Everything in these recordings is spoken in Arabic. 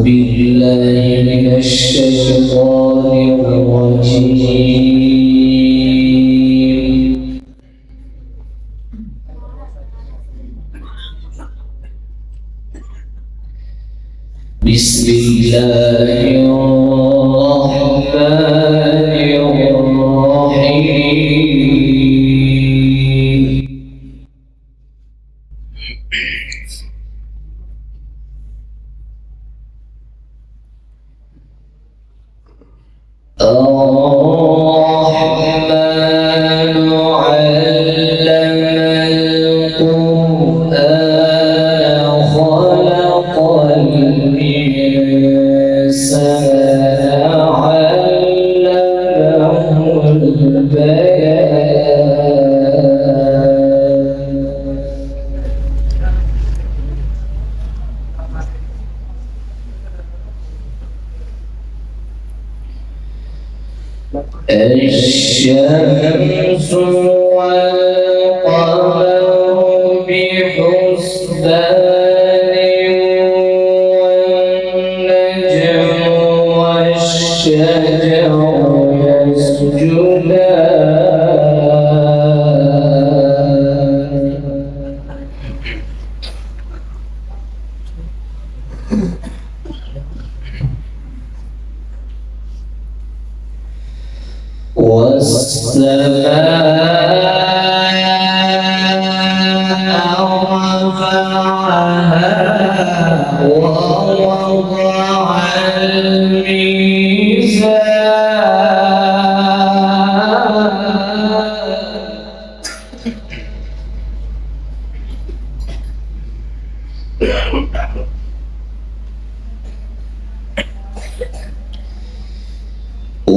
بالله من الشيطان الرجيم. بسم الله الرحمن الرحيم. الرحمن علم القرآن خلق الإنسان علمه البيان. الشمس والقمر بحسبان والنجم والشجر يسجدان. والسماء رفعها ووضع الميزان.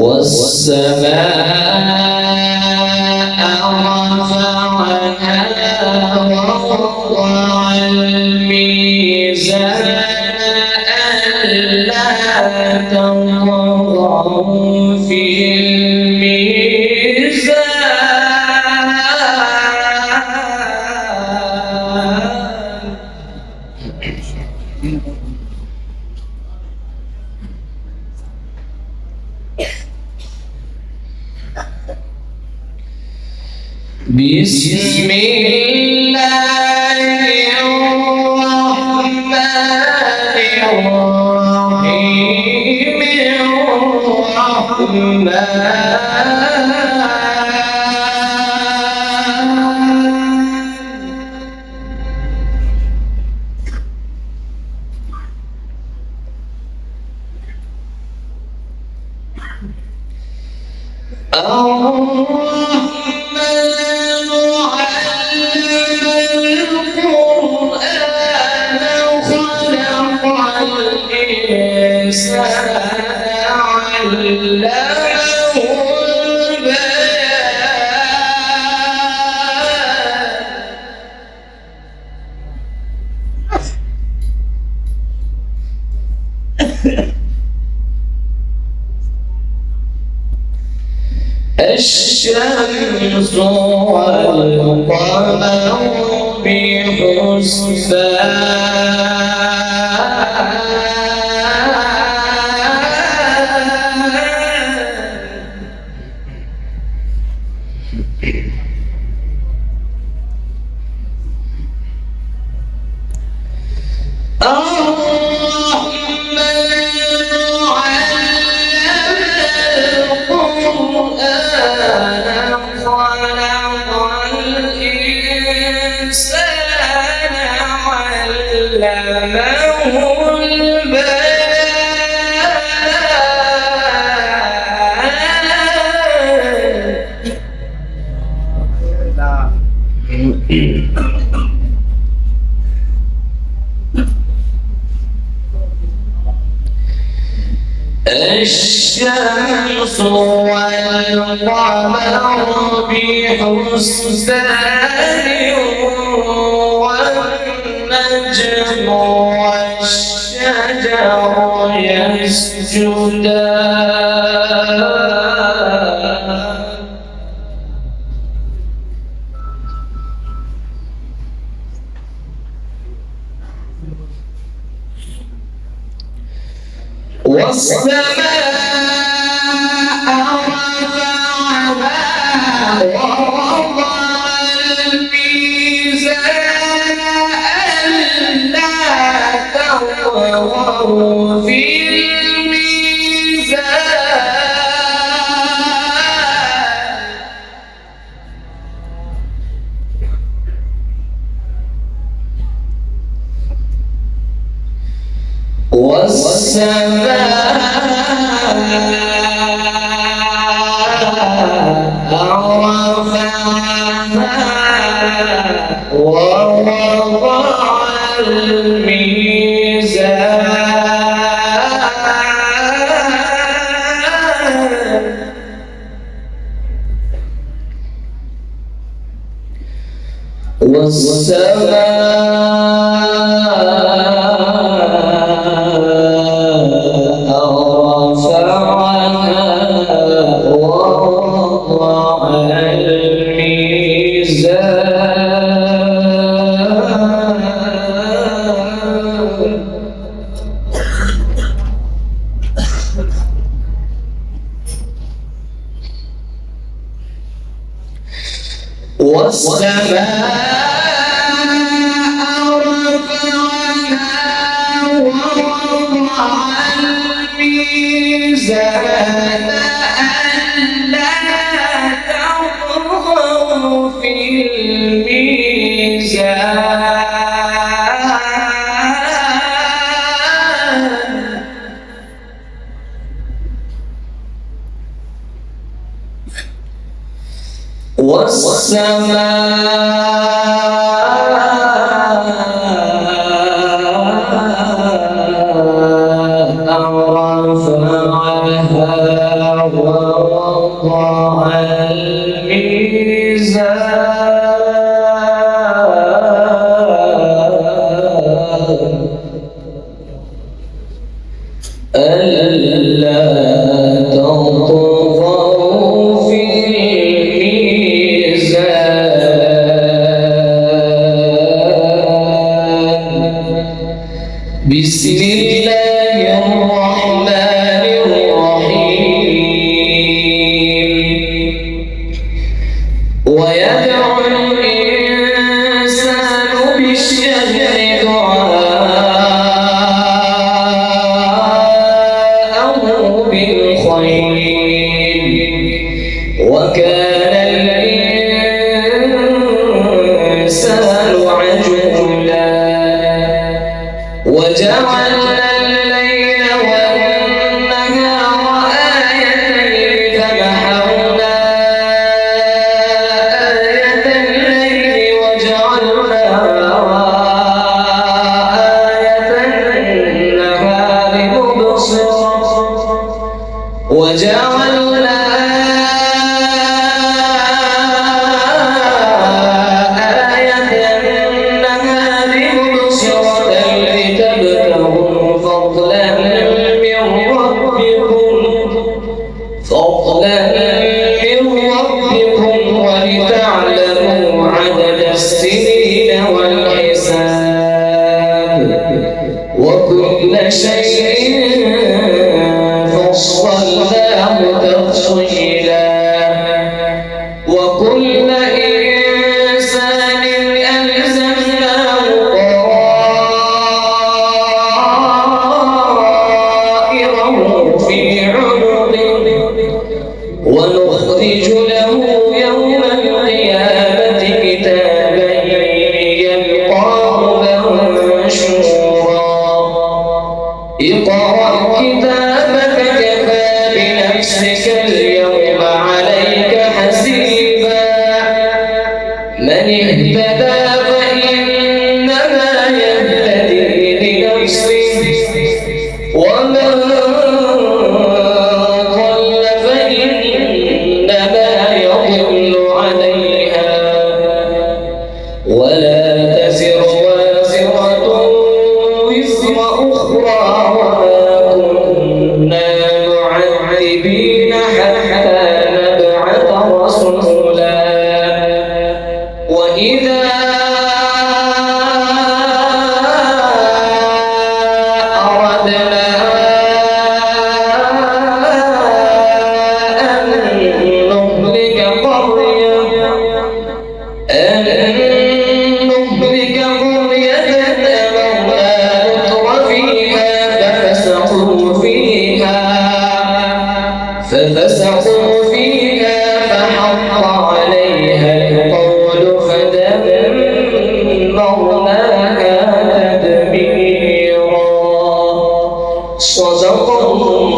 والسماء رفعها ووضع الميزان ألا تطغوا في الميزان. بسم الله الرحمن الرحيم. الشمس والقمر الشمس والقمر بحسبان والنجم والشجر يسجدان. والسماء رفعها ووضع الميزان ألا تطغوا في والسماء رفعها ووضع الميزان بسم الله الرحمن الرحيم ويدعو الإنسان بالشر دعاءه بالخير وكان الإنسان عجولا وجعلنا الليل والنهار آيتين فمحونا آية الليل وجعلنا آية النهار مبصرة وجعلنا ولتعلموا عدد السنين والحساب وكل شيء فصلناه تفصيلا وكل إنسان ألزمناه طائره في عنقه ونخرج له يوم القيامة كتابا يلقاه منشورا اقرأ كتابك كفى بنفسك اليوم عليك حسيبا من اهتدى فإنما يهتدي لنفسه ومن ضل فإنما يضل عليها ولا تزر وازرة وزر أخرى وما كنا معذبين حتى نبعث رسولا وإذا أردنا لن نهلك قرية أمرنا متر فيها ففسقوا فيها فحق عليها القول فدمرناها تدميرا. صدق الله.